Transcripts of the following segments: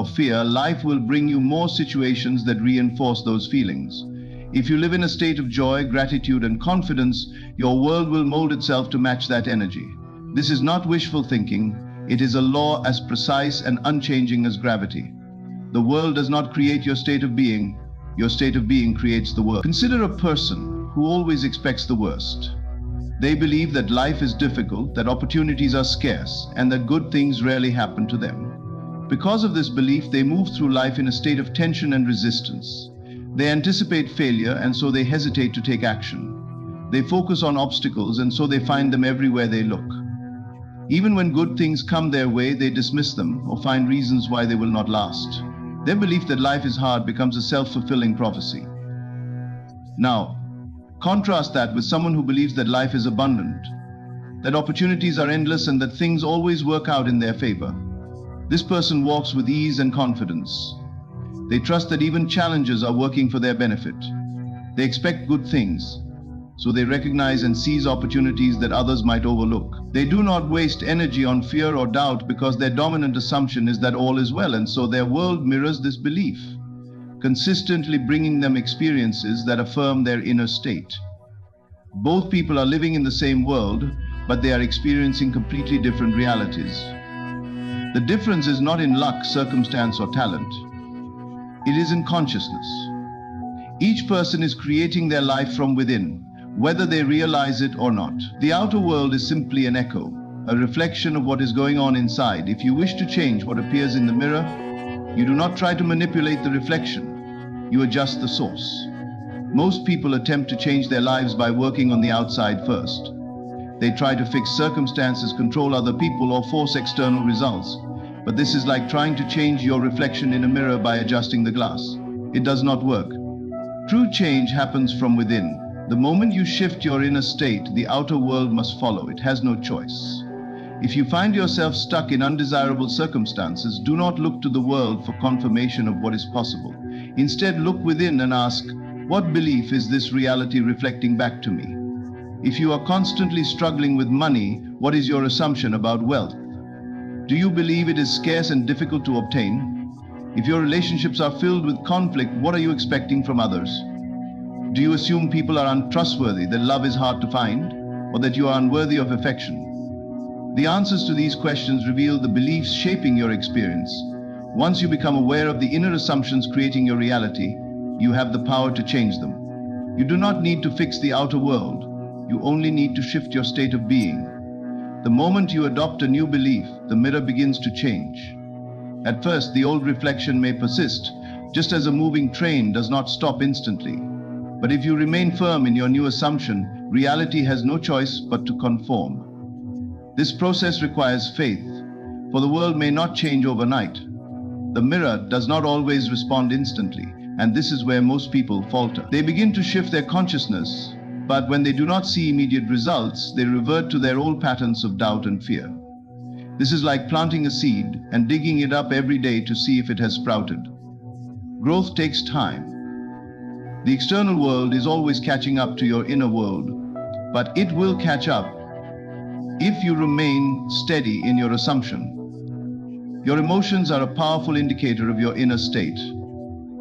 or fear, life will bring you more situations that reinforce those feelings. If you live in a state of joy, gratitude, and confidence, your world will mold itself to match that energy. This is not wishful thinking. It is a law as precise and unchanging as gravity. The world does not create your state of being. Your state of being creates the world. Consider a person who always expects the worst. They believe that life is difficult, that opportunities are scarce, and that good things rarely happen to them. Because of this belief, they move through life in a state of tension and resistance. They anticipate failure, and so they hesitate to take action. They focus on obstacles, and so they find them everywhere they look. Even when good things come their way, they dismiss them or find reasons why they will not last. Their belief that life is hard becomes a self-fulfilling prophecy. Now, contrast that with someone who believes that life is abundant, that opportunities are endless, and that things always work out in their favor. This person walks with ease and confidence. They trust that even challenges are working for their benefit. They expect good things, so they recognize and seize opportunities that others might overlook. They do not waste energy on fear or doubt because their dominant assumption is that all is well, and so their world mirrors this belief, consistently bringing them experiences that affirm their inner state. Both people are living in the same world, but they are experiencing completely different realities. The difference is not in luck, circumstance, or talent. It is in consciousness. Each person is creating their life from within, whether they realize it or not. The outer world is simply an echo, a reflection of what is going on inside. If you wish to change what appears in the mirror, you do not try to manipulate the reflection, you adjust the source. Most people attempt to change their lives by working on the outside first. They try to fix circumstances, control other people, or force external results. But this is like trying to change your reflection in a mirror by adjusting the glass. It does not work. True change happens from within. The moment you shift your inner state, the outer world must follow. It has no choice. If you find yourself stuck in undesirable circumstances, do not look to the world for confirmation of what is possible. Instead, look within and ask, what belief is this reality reflecting back to me? If you are constantly struggling with money, what is your assumption about wealth? Do you believe it is scarce and difficult to obtain? If your relationships are filled with conflict, what are you expecting from others? Do you assume people are untrustworthy, that love is hard to find, or that you are unworthy of affection? The answers to these questions reveal the beliefs shaping your experience. Once you become aware of the inner assumptions creating your reality, you have the power to change them. You do not need to fix the outer world. You only need to shift your state of being. The moment you adopt a new belief, the mirror begins to change. At first, the old reflection may persist, just as a moving train does not stop instantly. But if you remain firm in your new assumption, reality has no choice but to conform. This process requires faith, for the world may not change overnight. The mirror does not always respond instantly, and this is where most people falter. They begin to shift their consciousness, but when they do not see immediate results, they revert to their old patterns of doubt and fear. This is like planting a seed and digging it up every day to see if it has sprouted. Growth takes time. The external world is always catching up to your inner world, but it will catch up if you remain steady in your assumption. Your emotions are a powerful indicator of your inner state.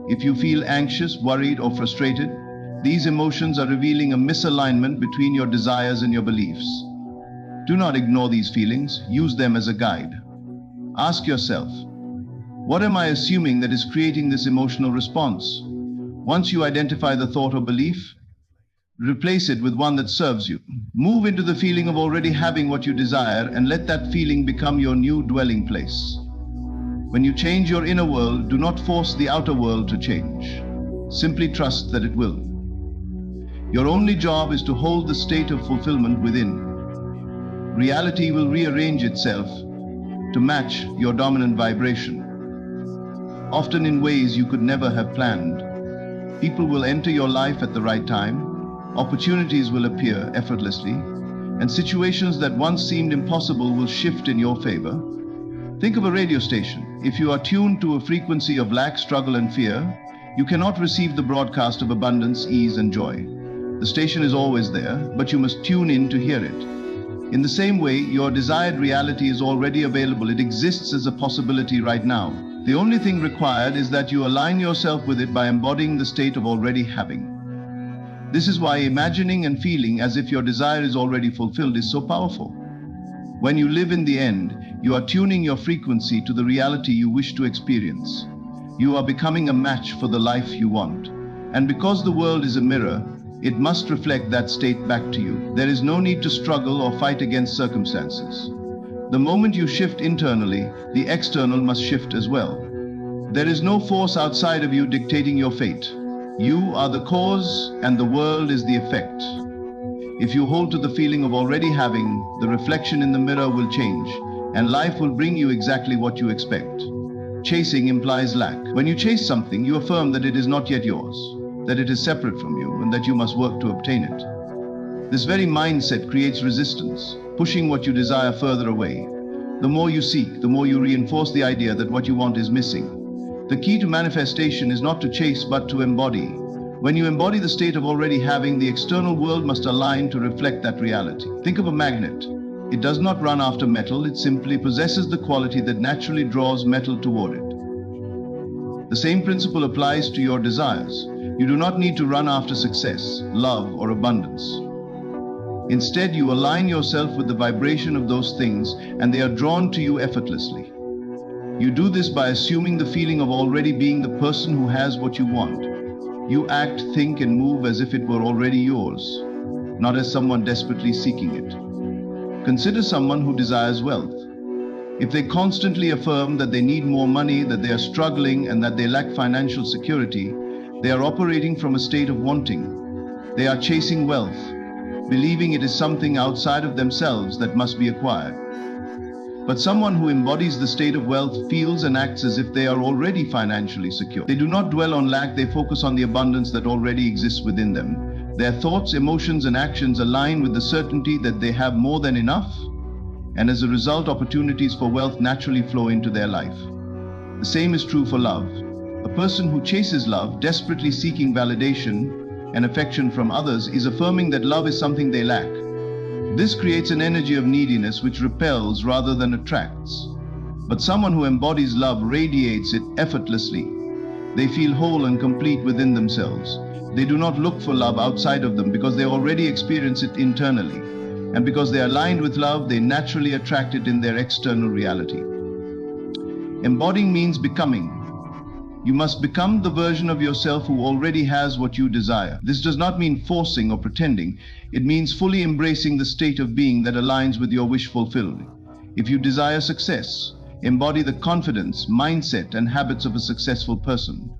If you feel anxious, worried, or frustrated, these emotions are revealing a misalignment between your desires and your beliefs. Do not ignore these feelings, use them as a guide. Ask yourself, what am I assuming that is creating this emotional response? Once you identify the thought or belief, replace it with one that serves you. Move into the feeling of already having what you desire and let that feeling become your new dwelling place. When you change your inner world, do not force the outer world to change. Simply trust that it will. Your only job is to hold the state of fulfillment within. Reality will rearrange itself to match your dominant vibration, often in ways you could never have planned. People will enter your life at the right time, opportunities will appear effortlessly, and situations that once seemed impossible will shift in your favor. Think of a radio station. If you are tuned to a frequency of lack, struggle, and fear, you cannot receive the broadcast of abundance, ease, and joy. The station is always there, but you must tune in to hear it. In the same way, your desired reality is already available. It exists as a possibility right now. The only thing required is that you align yourself with it by embodying the state of already having. This is why imagining and feeling as if your desire is already fulfilled is so powerful. When you live in the end, you are tuning your frequency to the reality you wish to experience. You are becoming a match for the life you want. And because the world is a mirror, it must reflect that state back to you. There is no need to struggle or fight against circumstances. The moment you shift internally, the external must shift as well. There is no force outside of you dictating your fate. You are the cause and the world is the effect. If you hold to the feeling of already having, the reflection in the mirror will change, and life will bring you exactly what you expect. Chasing implies lack. When you chase something, you affirm that it is not yet yours, that it is separate from you, and that you must work to obtain it. This very mindset creates resistance, pushing what you desire further away. The more you seek, the more you reinforce the idea that what you want is missing. The key to manifestation is not to chase, but to embody. When you embody the state of already having, the external world must align to reflect that reality. Think of a magnet. It does not run after metal, it simply possesses the quality that naturally draws metal toward it. The same principle applies to your desires. You do not need to run after success, love, or abundance. Instead, you align yourself with the vibration of those things, and they are drawn to you effortlessly. You do this by assuming the feeling of already being the person who has what you want. You act, think, and move as if it were already yours, not as someone desperately seeking it. Consider someone who desires wealth. If they constantly affirm that they need more money, that they are struggling, and that they lack financial security, they are operating from a state of wanting. They are chasing wealth, believing it is something outside of themselves that must be acquired. But someone who embodies the state of wealth feels and acts as if they are already financially secure. They do not dwell on lack, they focus on the abundance that already exists within them. Their thoughts, emotions, and actions align with the certainty that they have more than enough, and as a result, opportunities for wealth naturally flow into their life. The same is true for love. A person who chases love, desperately seeking validation and affection from others, is affirming that love is something they lack. This creates an energy of neediness which repels rather than attracts. But someone who embodies love radiates it effortlessly. They feel whole and complete within themselves. They do not look for love outside of them because they already experience it internally. And because they are aligned with love, they naturally attract it in their external reality. Embodying means becoming. You must become the version of yourself who already has what you desire. This does not mean forcing or pretending. It means fully embracing the state of being that aligns with your wish fulfilled. If you desire success, embody the confidence, mindset, and habits of a successful person.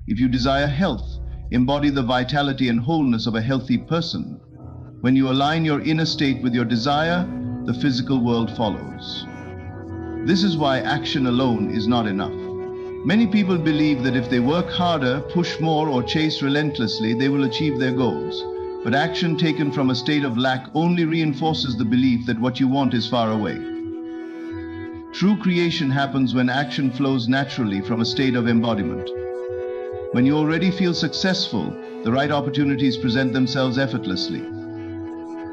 If you desire health, embody the vitality and wholeness of a healthy person. When you align your inner state with your desire, the physical world follows. This is why action alone is not enough. Many people believe that if they work harder, push more, or chase relentlessly, they will achieve their goals. But action taken from a state of lack only reinforces the belief that what you want is far away. True creation happens when action flows naturally from a state of embodiment. When you already feel successful, the right opportunities present themselves effortlessly.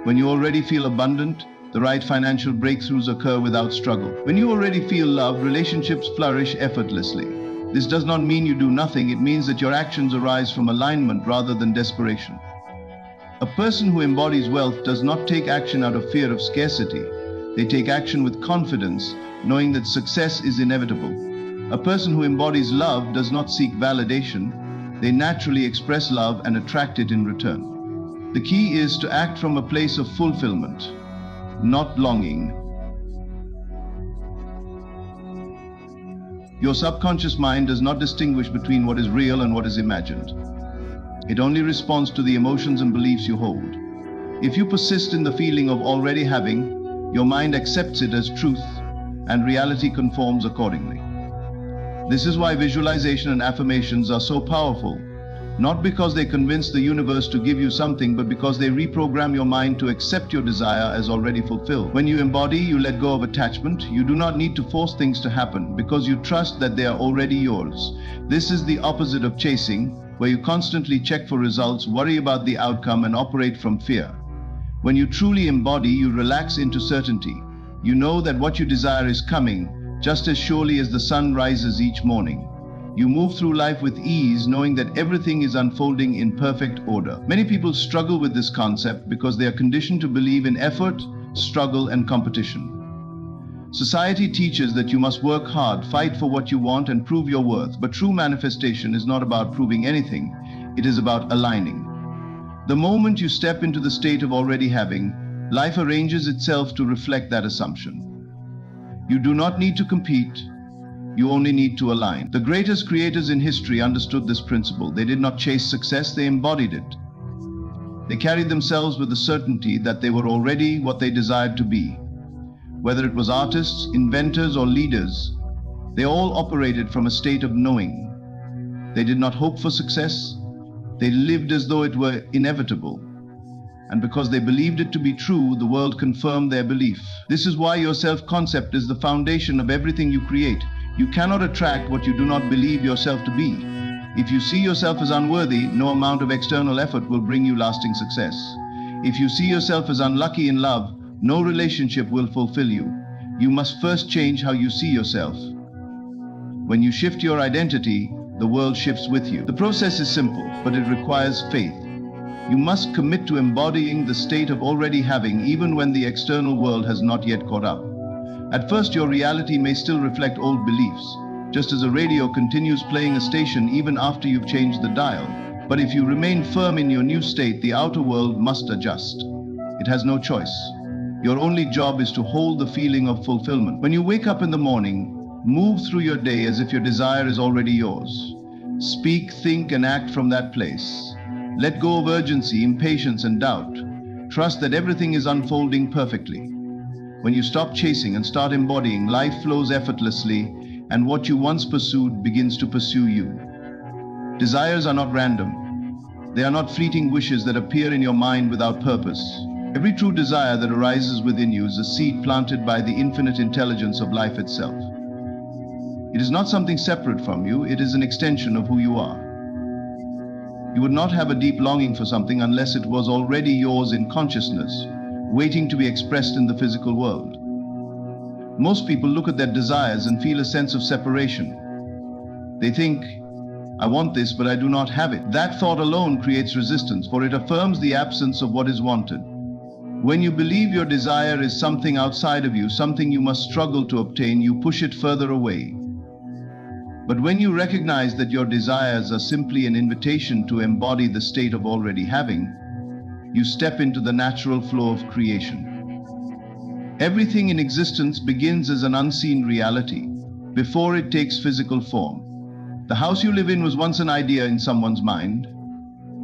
When you already feel abundant, the right financial breakthroughs occur without struggle. When you already feel love, relationships flourish effortlessly. This does not mean you do nothing, it means that your actions arise from alignment rather than desperation. A person who embodies wealth does not take action out of fear of scarcity. They take action with confidence, knowing that success is inevitable. A person who embodies love does not seek validation. They naturally express love and attract it in return. The key is to act from a place of fulfillment, not longing. Your subconscious mind does not distinguish between what is real and what is imagined. It only responds to the emotions and beliefs you hold. If you persist in the feeling of already having, your mind accepts it as truth, and reality conforms accordingly. This is why visualization and affirmations are so powerful. Not because they convince the universe to give you something, but because they reprogram your mind to accept your desire as already fulfilled. When you embody, you let go of attachment. You do not need to force things to happen because you trust that they are already yours. This is the opposite of chasing, where you constantly check for results, worry about the outcome, and operate from fear. When you truly embody, you relax into certainty. You know that what you desire is coming, just as surely as the sun rises each morning. You move through life with ease, knowing that everything is unfolding in perfect order. Many people struggle with this concept because they are conditioned to believe in effort, struggle, and competition. Society teaches that you must work hard, fight for what you want, and prove your worth. But true manifestation is not about proving anything, it is about aligning. The moment you step into the state of already having, life arranges itself to reflect that assumption. You do not need to compete, you only need to align. The greatest creators in history understood this principle. They did not chase success, they embodied it. They carried themselves with the certainty that they were already what they desired to be. Whether it was artists, inventors, or leaders, they all operated from a state of knowing. They did not hope for success, they lived as though it were inevitable. And because they believed it to be true, the world confirmed their belief. This is why your self-concept is the foundation of everything you create. You cannot attract what you do not believe yourself to be. If you see yourself as unworthy, no amount of external effort will bring you lasting success. If you see yourself as unlucky in love, no relationship will fulfill you. You must first change how you see yourself. When you shift your identity, the world shifts with you. The process is simple, but it requires faith. You must commit to embodying the state of already having, even when the external world has not yet caught up. At first, your reality may still reflect old beliefs, just as a radio continues playing a station even after you've changed the dial. But if you remain firm in your new state, the outer world must adjust. It has no choice. Your only job is to hold the feeling of fulfillment. When you wake up in the morning, move through your day as if your desire is already yours. Speak, think, and act from that place. Let go of urgency, impatience, and doubt. Trust that everything is unfolding perfectly. When you stop chasing and start embodying, life flows effortlessly, and what you once pursued begins to pursue you. Desires are not random. They are not fleeting wishes that appear in your mind without purpose. Every true desire that arises within you is a seed planted by the infinite intelligence of life itself. It is not something separate from you, it is an extension of who you are. You would not have a deep longing for something unless it was already yours in consciousness, waiting to be expressed in the physical world. Most people look at their desires and feel a sense of separation. They think, I want this, but I do not have it. That thought alone creates resistance, for it affirms the absence of what is wanted. When you believe your desire is something outside of you, something you must struggle to obtain, you push it further away. But when you recognize that your desires are simply an invitation to embody the state of already having, you step into the natural flow of creation. Everything in existence begins as an unseen reality, before it takes physical form. The house you live in was once an idea in someone's mind.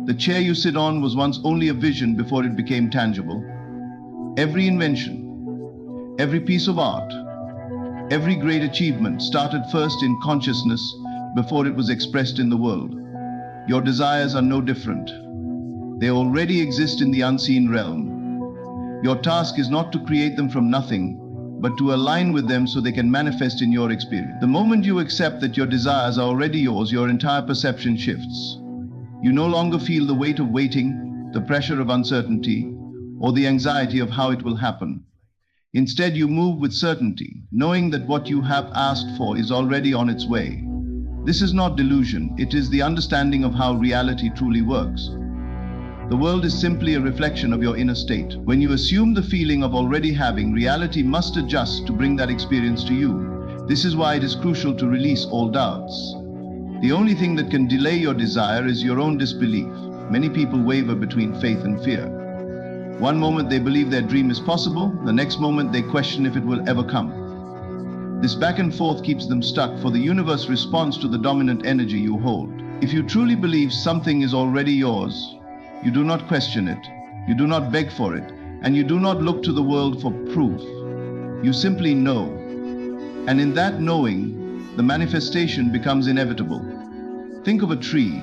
The chair you sit on was once only a vision before it became tangible. Every invention, every piece of art, every great achievement started first in consciousness before it was expressed in the world. Your desires are no different. They already exist in the unseen realm. Your task is not to create them from nothing, but to align with them so they can manifest in your experience. The moment you accept that your desires are already yours, your entire perception shifts. You no longer feel the weight of waiting, the pressure of uncertainty, or the anxiety of how it will happen. Instead, you move with certainty, knowing that what you have asked for is already on its way. This is not delusion, it is the understanding of how reality truly works. The world is simply a reflection of your inner state. When you assume the feeling of already having, reality must adjust to bring that experience to you. This is why it is crucial to release all doubts. The only thing that can delay your desire is your own disbelief. Many people waver between faith and fear. One moment they believe their dream is possible, the next moment they question if it will ever come. This back and forth keeps them stuck, for the universe responds to the dominant energy you hold. If you truly believe something is already yours, you do not question it, you do not beg for it, and you do not look to the world for proof. You simply know. And in that knowing, the manifestation becomes inevitable. Think of a tree.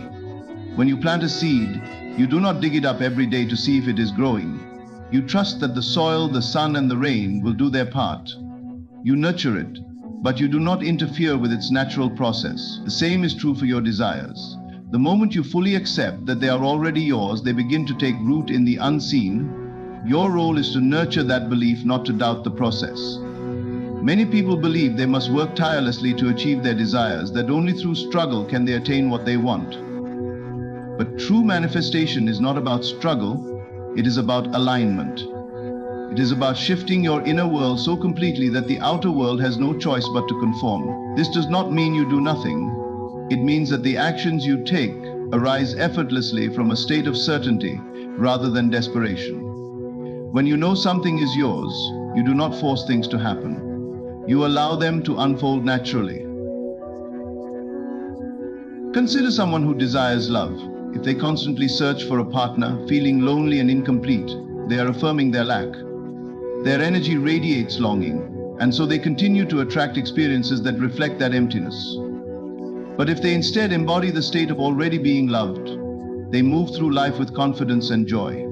When you plant a seed, you do not dig it up every day to see if it is growing. You trust that the soil, the sun, and the rain will do their part. You nurture it, but you do not interfere with its natural process. The same is true for your desires. The moment you fully accept that they are already yours, they begin to take root in the unseen. Your role is to nurture that belief, not to doubt the process. Many people believe they must work tirelessly to achieve their desires, that only through struggle can they attain what they want. But true manifestation is not about struggle, it is about alignment. It is about shifting your inner world so completely that the outer world has no choice but to conform. This does not mean you do nothing. It means that the actions you take arise effortlessly from a state of certainty rather than desperation. When you know something is yours, you do not force things to happen. You allow them to unfold naturally. Consider someone who desires love. If they constantly search for a partner, feeling lonely and incomplete, they are affirming their lack. Their energy radiates longing, and so they continue to attract experiences that reflect that emptiness. But if they instead embody the state of already being loved, they move through life with confidence and joy.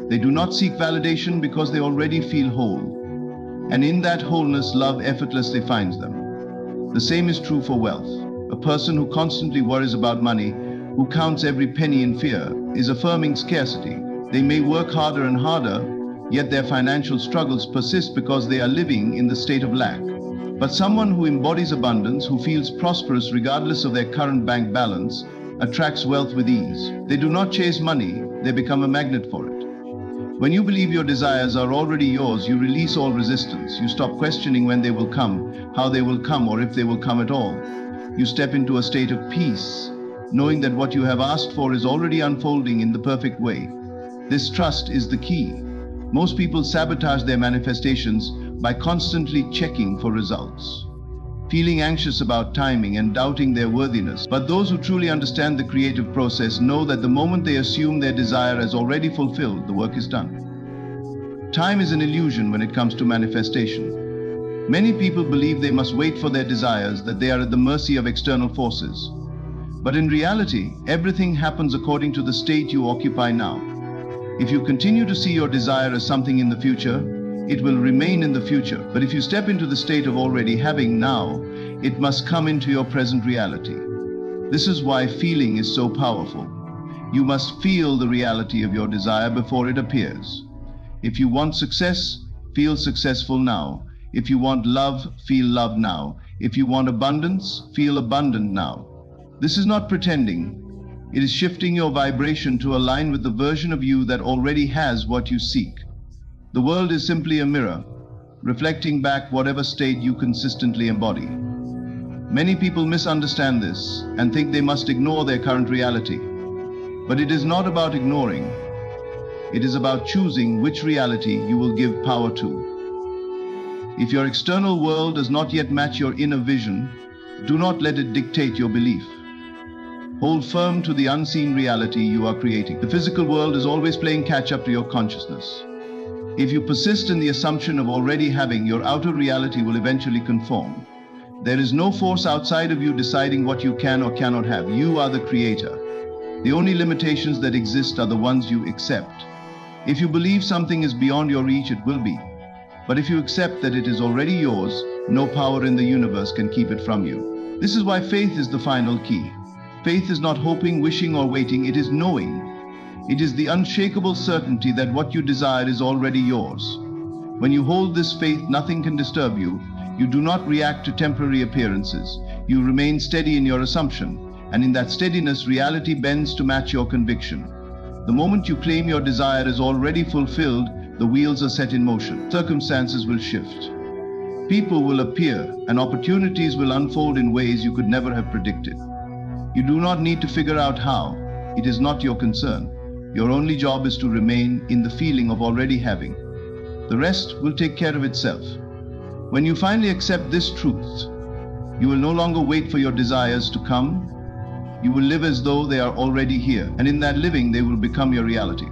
They do not seek validation because they already feel whole. And in that wholeness, love effortlessly finds them. The same is true for wealth. A person who constantly worries about money, who counts every penny in fear, is affirming scarcity. They may work harder and harder, yet their financial struggles persist because they are living in the state of lack. But someone who embodies abundance, who feels prosperous regardless of their current bank balance, attracts wealth with ease. They do not chase money, they become a magnet for it. When you believe your desires are already yours, you release all resistance. You stop questioning when they will come, how they will come, or if they will come at all. You step into a state of peace, knowing that what you have asked for is already unfolding in the perfect way. This trust is the key. Most people sabotage their manifestations by constantly checking for results, feeling anxious about timing and doubting their worthiness. But those who truly understand the creative process know that the moment they assume their desire as already fulfilled, the work is done. Time is an illusion when it comes to manifestation. Many people believe they must wait for their desires, that they are at the mercy of external forces. But in reality, everything happens according to the state you occupy now. If you continue to see your desire as something in the future, it will remain in the future. But if you step into the state of already having now, it must come into your present reality. This is why feeling is so powerful. You must feel the reality of your desire before it appears. If you want success, feel successful now. If you want love, feel love now. If you want abundance, feel abundant now. This is not pretending. It is shifting your vibration to align with the version of you that already has what you seek. The world is simply a mirror, reflecting back whatever state you consistently embody. Many people misunderstand this and think they must ignore their current reality. But it is not about ignoring. It is about choosing which reality you will give power to. If your external world does not yet match your inner vision, do not let it dictate your belief. Hold firm to the unseen reality you are creating. The physical world is always playing catch-up to your consciousness. If you persist in the assumption of already having, your outer reality will eventually conform. There is no force outside of you deciding what you can or cannot have. You are the creator. The only limitations that exist are the ones you accept. If you believe something is beyond your reach, it will be. But if you accept that it is already yours, no power in the universe can keep it from you. This is why faith is the final key. Faith is not hoping, wishing, or waiting. It is knowing. It is the unshakable certainty that what you desire is already yours. When you hold this faith, nothing can disturb you. You do not react to temporary appearances. You remain steady in your assumption, and in that steadiness, reality bends to match your conviction. The moment you claim your desire is already fulfilled, the wheels are set in motion. Circumstances will shift. People will appear, and opportunities will unfold in ways you could never have predicted. You do not need to figure out how. It is not your concern. Your only job is to remain in the feeling of already having. The rest will take care of itself. When you finally accept this truth, you will no longer wait for your desires to come. You will live as though they are already here, and in that living, they will become your reality.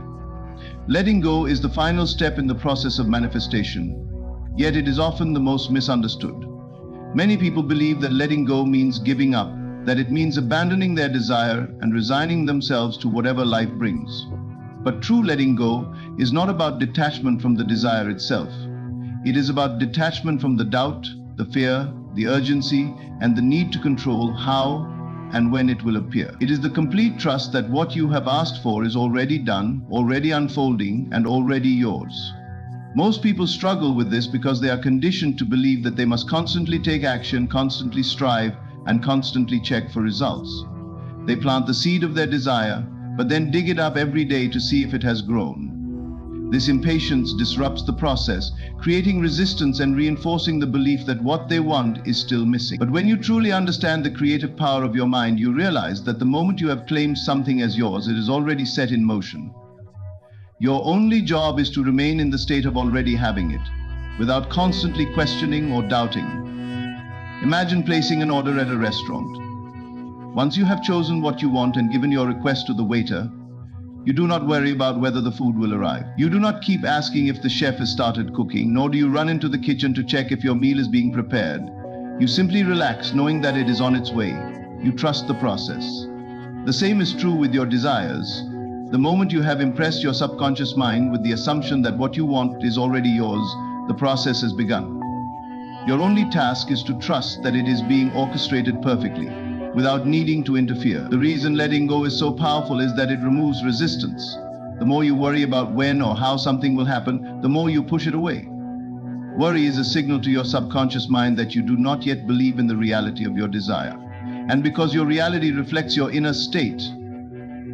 Letting go is the final step in the process of manifestation, yet it is often the most misunderstood. Many people believe that letting go means giving up, that it means abandoning their desire and resigning themselves to whatever life brings. But true letting go is not about detachment from the desire itself. It is about detachment from the doubt, the fear, the urgency, and the need to control how and when it will appear. It is the complete trust that what you have asked for is already done, already unfolding, and already yours. Most people struggle with this because they are conditioned to believe that they must constantly take action, constantly strive, and constantly check for results. They plant the seed of their desire, but then dig it up every day to see if it has grown. This impatience disrupts the process, creating resistance and reinforcing the belief that what they want is still missing. But when you truly understand the creative power of your mind, you realize that the moment you have claimed something as yours, it is already set in motion. Your only job is to remain in the state of already having it, without constantly questioning or doubting. Imagine placing an order at a restaurant. Once you have chosen what you want and given your request to the waiter, you do not worry about whether the food will arrive. You do not keep asking if the chef has started cooking, nor do you run into the kitchen to check if your meal is being prepared. You simply relax, knowing that it is on its way. You trust the process. The same is true with your desires. The moment you have impressed your subconscious mind with the assumption that what you want is already yours, the process has begun. Your only task is to trust that it is being orchestrated perfectly, without needing to interfere. The reason letting go is so powerful is that it removes resistance. The more you worry about when or how something will happen, the more you push it away. Worry is a signal to your subconscious mind that you do not yet believe in the reality of your desire. And because your reality reflects your inner state,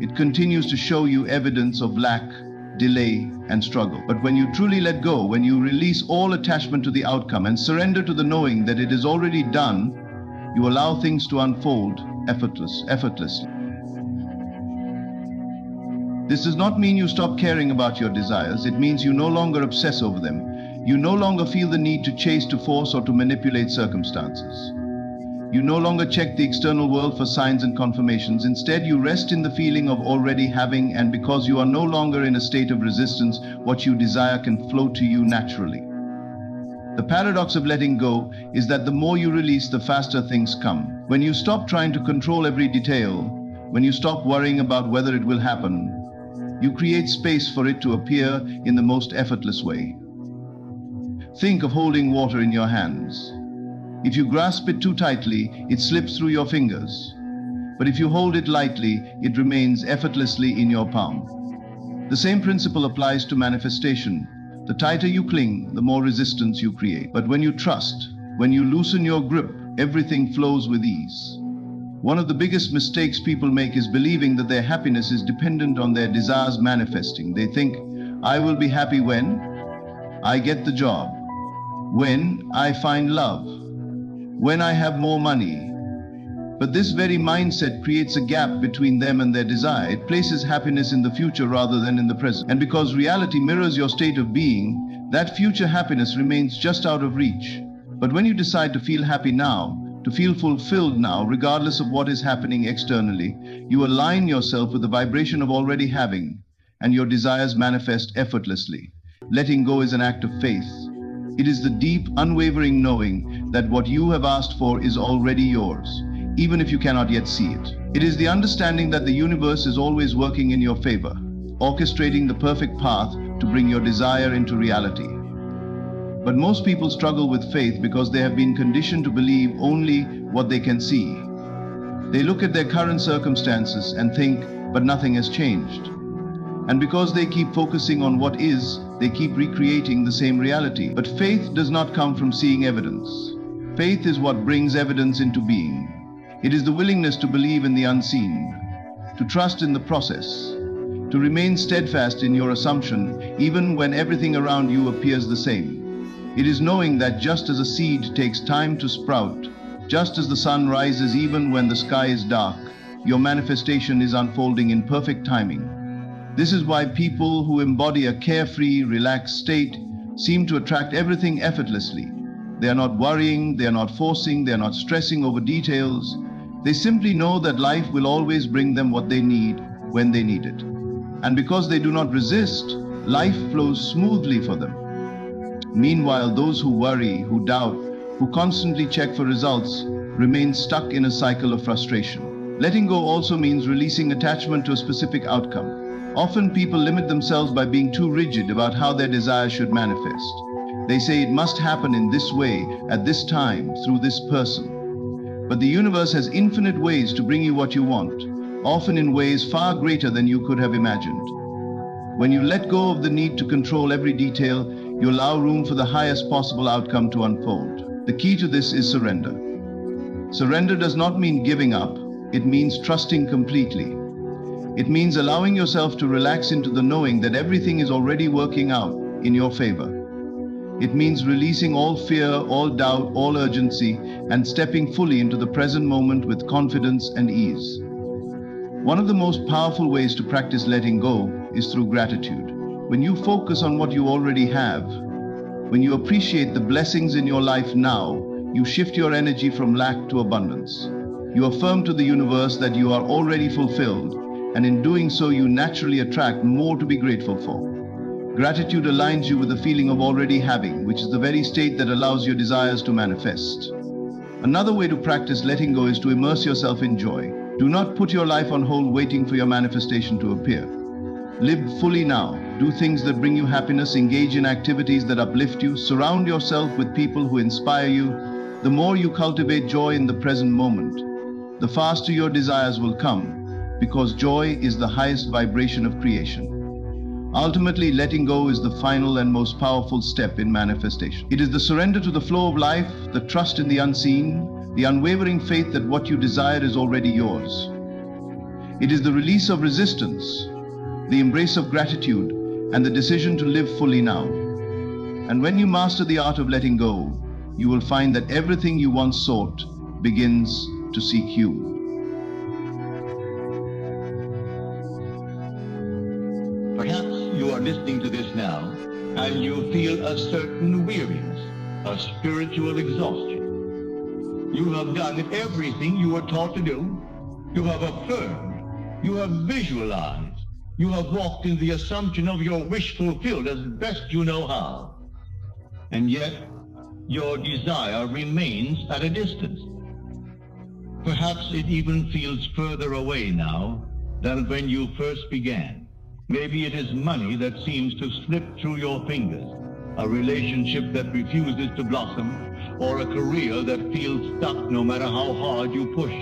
it continues to show you evidence of lack, delay, and struggle. But when you truly let go, when you release all attachment to the outcome and surrender to the knowing that it is already done, you allow things to unfold effortlessly. This does not mean you stop caring about your desires. It means you no longer obsess over them. You no longer feel the need to chase, to force, or to manipulate circumstances. You no longer check the external world for signs and confirmations. Instead, you rest in the feeling of already having, and because you are no longer in a state of resistance, what you desire can flow to you naturally. The paradox of letting go is that the more you release, the faster things come. When you stop trying to control every detail, when you stop worrying about whether it will happen, you create space for it to appear in the most effortless way. Think of holding water in your hands. If you grasp it too tightly, it slips through your fingers. But if you hold it lightly, it remains effortlessly in your palm. The same principle applies to manifestation. The tighter you cling, the more resistance you create. But when you trust, when you loosen your grip, everything flows with ease. One of the biggest mistakes people make is believing that their happiness is dependent on their desires manifesting. They think, I will be happy when I get the job, when I find love, when I have more money. But this very mindset creates a gap between them and their desire. It places happiness in the future rather than in the present. And because reality mirrors your state of being, that future happiness remains just out of reach. But when you decide to feel happy now, to feel fulfilled now, regardless of what is happening externally, you align yourself with the vibration of already having, and your desires manifest effortlessly. Letting go is an act of faith. It is the deep, unwavering knowing that what you have asked for is already yours, even if you cannot yet see it. It is the understanding that the universe is always working in your favor, orchestrating the perfect path to bring your desire into reality. But most people struggle with faith because they have been conditioned to believe only what they can see. They look at their current circumstances and think, but nothing has changed. And because they keep focusing on what is, they keep recreating the same reality. But faith does not come from seeing evidence. Faith is what brings evidence into being. It is the willingness to believe in the unseen, to trust in the process, to remain steadfast in your assumption even when everything around you appears the same. It is knowing that just as a seed takes time to sprout, just as the sun rises even when the sky is dark, your manifestation is unfolding in perfect timing. This is why people who embody a carefree, relaxed state seem to attract everything effortlessly. They are not worrying, they are not forcing, they are not stressing over details. They simply know that life will always bring them what they need when they need it. And because they do not resist, life flows smoothly for them. Meanwhile, those who worry, who doubt, who constantly check for results, remain stuck in a cycle of frustration. Letting go also means releasing attachment to a specific outcome. Often people limit themselves by being too rigid about how their desires should manifest. They say it must happen in this way, at this time, through this person. But the universe has infinite ways to bring you what you want, often in ways far greater than you could have imagined. When you let go of the need to control every detail, You allow room for the highest possible outcome to unfold. The key to this is surrender. Surrender does not mean giving up. It means trusting completely. It means allowing yourself to relax into the knowing that everything is already working out in your favor. It means releasing all fear, all doubt, all urgency, and stepping fully into the present moment with confidence and ease. One of the most powerful ways to practice letting go is through gratitude. When you focus on what you already have, when you appreciate the blessings in your life now, you shift your energy from lack to abundance. You affirm to the universe that you are already fulfilled, and in doing so, you naturally attract more to be grateful for. Gratitude aligns you with the feeling of already having, which is the very state that allows your desires to manifest. Another way to practice letting go is to immerse yourself in joy. Do not put your life on hold waiting for your manifestation to appear. Live fully now. Do things that bring you happiness, engage in activities that uplift you, surround yourself with people who inspire you. The more you cultivate joy in the present moment, the faster your desires will come, because joy is the highest vibration of creation. Ultimately, letting go is the final and most powerful step in manifestation. It is the surrender to the flow of life, the trust in the unseen, the unwavering faith that what you desire is already yours. It is the release of resistance, the embrace of gratitude, and the decision to live fully now. And when you master the art of letting go, you will find that everything you once sought begins to seek you. Perhaps you are listening to this now, and you feel a certain weariness, a spiritual exhaustion. You have done everything you were taught to do. You have affirmed. You have visualized. You have walked in the assumption of your wish fulfilled as best you know how. And yet, your desire remains at a distance. Perhaps it even feels further away now than when you first began. Maybe it is money that seems to slip through your fingers, a relationship that refuses to blossom, or a career that feels stuck no matter how hard you push.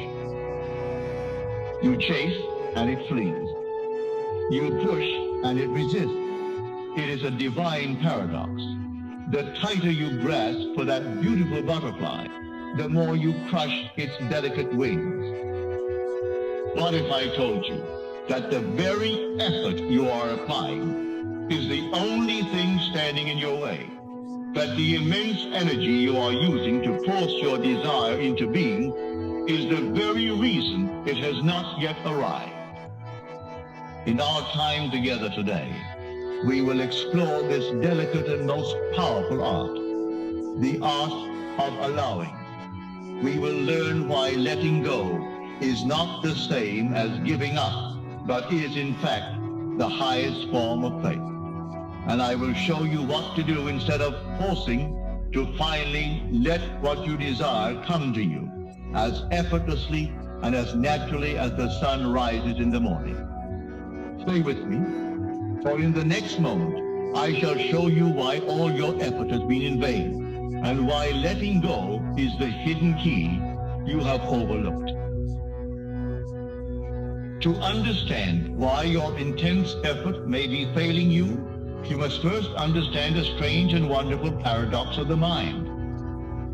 You chase and it flees. You push and it resists. It is a divine paradox. The tighter you grasp for that beautiful butterfly, the more you crush its delicate wings. What if I told you that the very effort you are applying is the only thing standing in your way? That the immense energy you are using to force your desire into being is the very reason it has not yet arrived. In our time together today, we will explore this delicate and most powerful art, the art of allowing. We will learn why letting go is not the same as giving up, but is in fact the highest form of faith. And I will show you what to do instead of forcing to finally let what you desire come to you as effortlessly and as naturally as the sun rises in the morning. Stay with me, for in the next moment I shall show you why all your effort has been in vain and why letting go is the hidden key you have overlooked. To understand why your intense effort may be failing you, you must first understand a strange and wonderful paradox of the mind.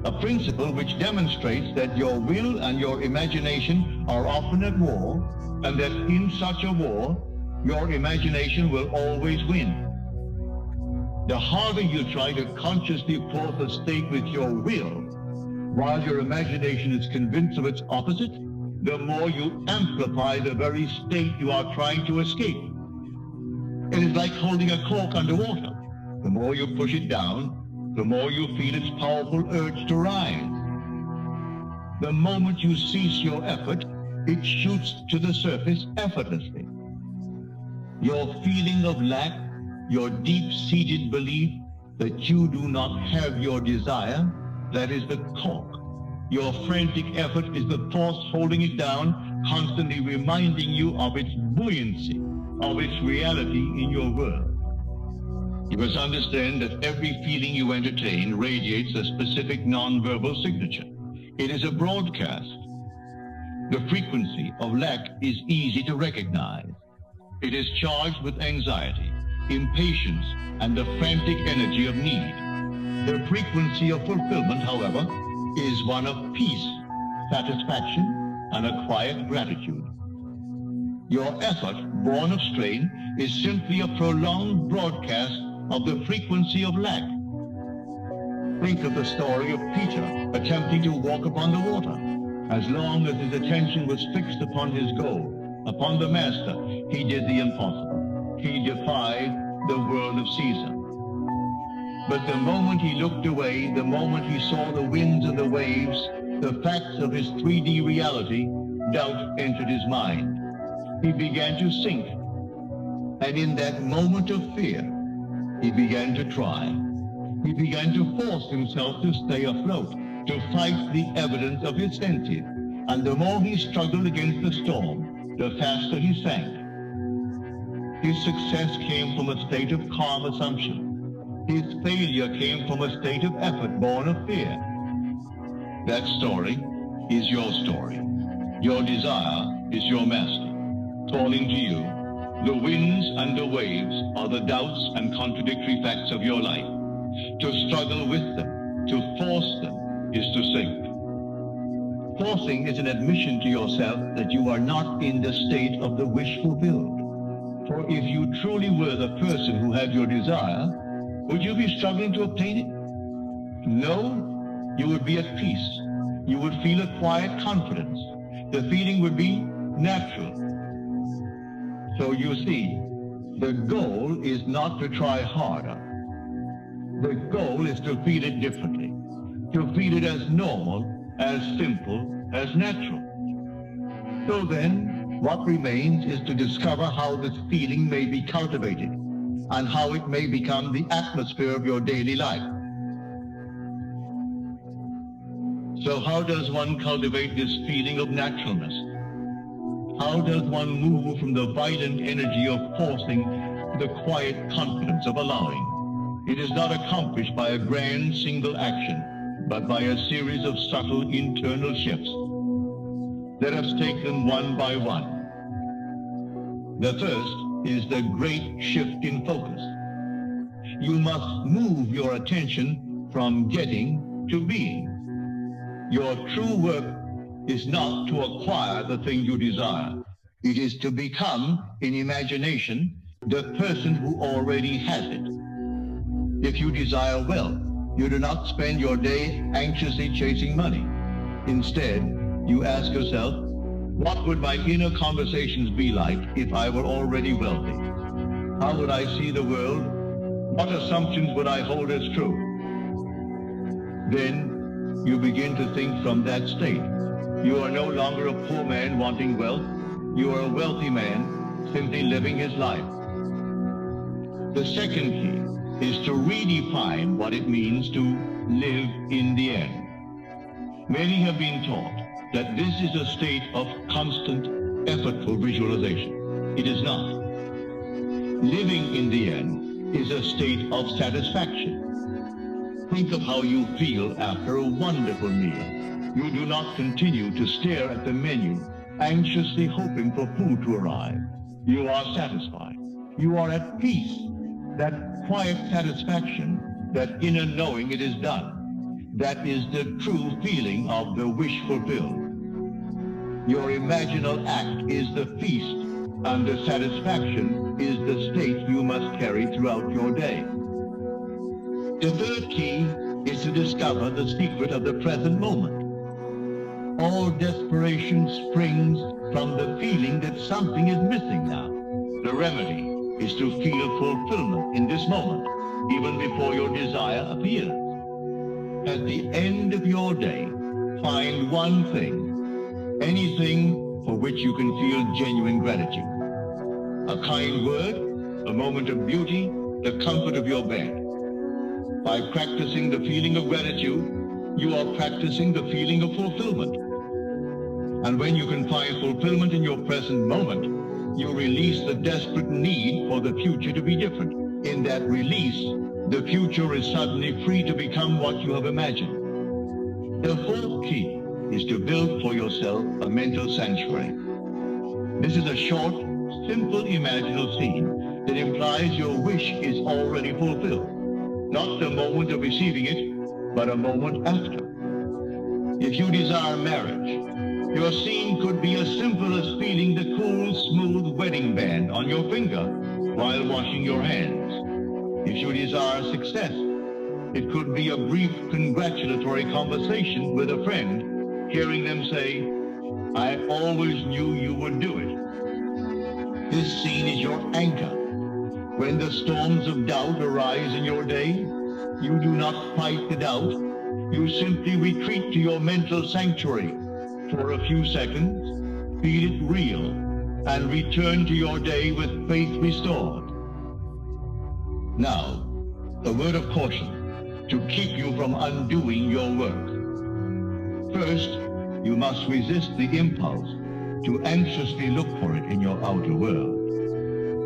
A principle which demonstrates that your will and your imagination are often at war, and that in such a war, your imagination will always win. The harder you try to consciously force a state with your will, while your imagination is convinced of its opposite, the more you amplify the very state you are trying to escape. It is like holding a cork underwater. The more you push it down, the more you feel its powerful urge to rise. The moment you cease your effort, it shoots to the surface effortlessly. Your feeling of lack, your deep-seated belief that you do not have your desire, that is the cork. Your frantic effort is the force holding it down, constantly reminding you of its buoyancy, of its reality in your world. You must understand that every feeling you entertain radiates a specific nonverbal signature. It is a broadcast. The frequency of lack is easy to recognize. It is charged with anxiety. impatience, and the frantic energy of need. The frequency of fulfillment, however, is one of peace, satisfaction, and a quiet gratitude. Your effort, born of strain, is simply a prolonged broadcast of the frequency of lack. Think of the story of Peter attempting to walk upon the water. As long as his attention was fixed upon his goal, upon the Master, he did the impossible. He defied the world of Caesar. But the moment he looked away, the moment he saw the winds and the waves, the facts of his 3D reality, doubt entered his mind. He began to sink. And in that moment of fear, he began to try. He began to force himself to stay afloat, to fight the evidence of his senses. And the more he struggled against the storm, the faster he sank. His success came from a state of calm assumption. His failure came from a state of effort born of fear. That story is your story. Your desire is your master, calling to you. The winds and the waves are the doubts and contradictory facts of your life. To struggle with them, to force them, is to sink. Forcing is an admission to yourself that you are not in the state of the wish fulfilled. For if you truly were the person who had your desire, would you be struggling to obtain it? No, you would be at peace. You would feel a quiet confidence. The feeling would be natural. So you see, the goal is not to try harder. The goal is to feel it differently, to feel it as normal, as simple, as natural. So then, what remains is to discover how this feeling may be cultivated and how it may become the atmosphere of your daily life. So how does one cultivate this feeling of naturalness? How does one move from the violent energy of forcing to the quiet confidence of allowing? It is not accomplished by a grand single action, but by a series of subtle internal shifts. Let us take them one by one. The first is the great shift in focus. You must move your attention from getting to being. Your true work is not to acquire the thing you desire. It is to become, in imagination, the person who already has it. If you desire wealth, you do not spend your day anxiously chasing money. Instead, you ask yourself, what would my inner conversations be like if I were already wealthy? How would I see the world? What assumptions would I hold as true? Then you begin to think from that state. You are no longer a poor man wanting wealth. You are a wealthy man simply living his life. The second key is to redefine what it means to live in the end. Many have been taught that this is a state of constant, effortful visualization. It is not. Living in the end is a state of satisfaction. Think of how you feel after a wonderful meal. You do not continue to stare at the menu, anxiously hoping for food to arrive. You are satisfied. You are at peace. That quiet satisfaction, that inner knowing it is done, that is the true feeling of the wish fulfilled. Your imaginal act is the feast, and the satisfaction is the state you must carry throughout your day. The third key is to discover the secret of the present moment. All desperation springs from the feeling that something is missing now. The remedy is to feel fulfillment in this moment, even before your desire appears. At the end of your day, find one thing, anything for which you can feel genuine gratitude. A kind word, a moment of beauty, the comfort of your bed. By practicing the feeling of gratitude, you are practicing the feeling of fulfillment. And when you can find fulfillment in your present moment, you release the desperate need for the future to be different. In that release, the future is suddenly free to become what you have imagined. The fourth key is to build for yourself a mental sanctuary. This is a short, simple imaginal scene that implies your wish is already fulfilled, not the moment of receiving it, but a moment after. If you desire marriage, your scene could be as simple as feeling the cool, smooth wedding band on your finger while washing your hands. If you desire success, it could be a brief congratulatory conversation with a friend, hearing them say, "I always knew you would do it." This scene is your anchor. When the storms of doubt arise in your day, you do not fight the doubt. You simply retreat to your mental sanctuary for a few seconds, feel it real, and return to your day with faith restored. Now, a word of caution to keep you from undoing your work. First, you must resist the impulse to anxiously look for it in your outer world.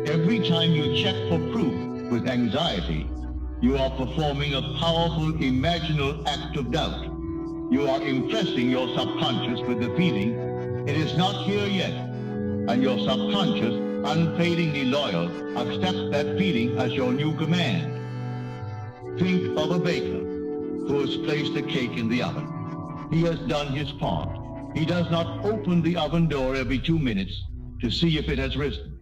Every time you check for proof with anxiety, you are performing a powerful imaginal act of doubt. You are impressing your subconscious with the feeling, it is not here yet, and your subconscious, unfailingly loyal, accepts that feeling as your new command. Think of a baker who has placed a cake in the oven. He has done his part. He does not open the oven door every 2 minutes to see if it has risen.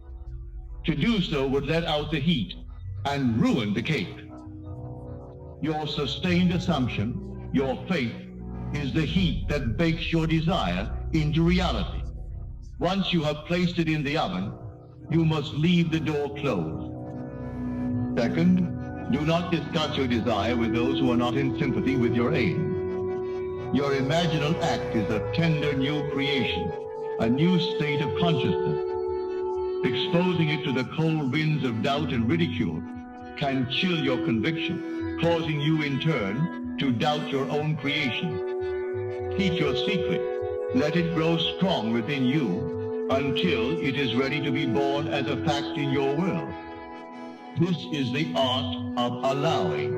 To do so would let out the heat and ruin the cake. Your sustained assumption, your faith, is the heat that bakes your desire into reality. Once you have placed it in the oven, you must leave the door closed. Second, do not discuss your desire with those who are not in sympathy with your aim. Your imaginal act is a tender new creation, a new state of consciousness. Exposing it to the cold winds of doubt and ridicule can chill your conviction, causing you in turn to doubt your own creation. Keep your secret. Let it grow strong within you until it is ready to be born as a fact in your world. This is the art of allowing.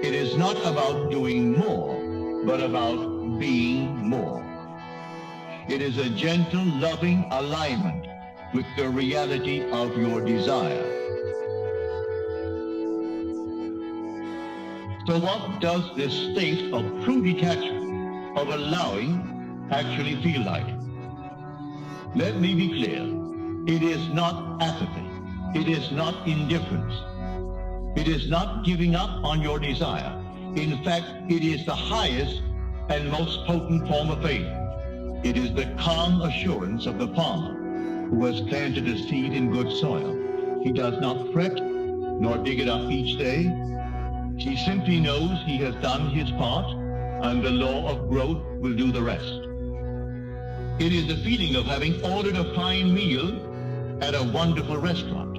It is not about doing more, but about being more. It is a gentle, loving alignment with the reality of your desire. So what does this state of true detachment, of allowing, actually feel like? Let me be clear. It is not apathy. It is not indifference. It is not giving up on your desire. In fact, it is the highest and most potent form of faith. It is the calm assurance of the farmer who has planted a seed in good soil. He does not fret nor dig it up each day. He simply knows he has done his part, and the law of growth will do the rest. It is the feeling of having ordered a fine meal at a wonderful restaurant.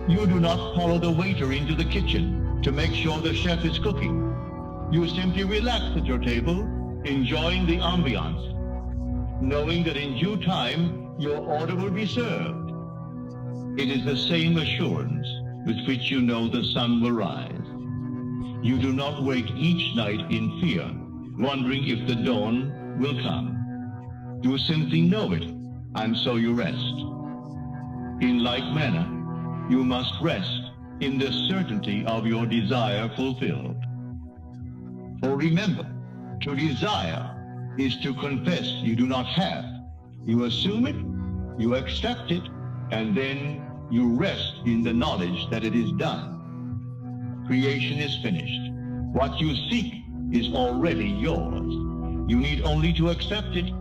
You do not follow the waiter into the kitchen to make sure the chef is cooking. You simply relax at your table, enjoying the ambiance, knowing that in due time your order will be served. It is the same assurance with which you know the sun will rise. You do not wake each night in fear, wondering if the dawn will come. You simply know it, and so you rest. In like manner, you must rest in the certainty of your desire fulfilled. For remember, to desire is to confess you do not have. You assume it, you accept it, and then you rest in the knowledge that it is done. Creation is finished. What you seek is already yours. You need only to accept it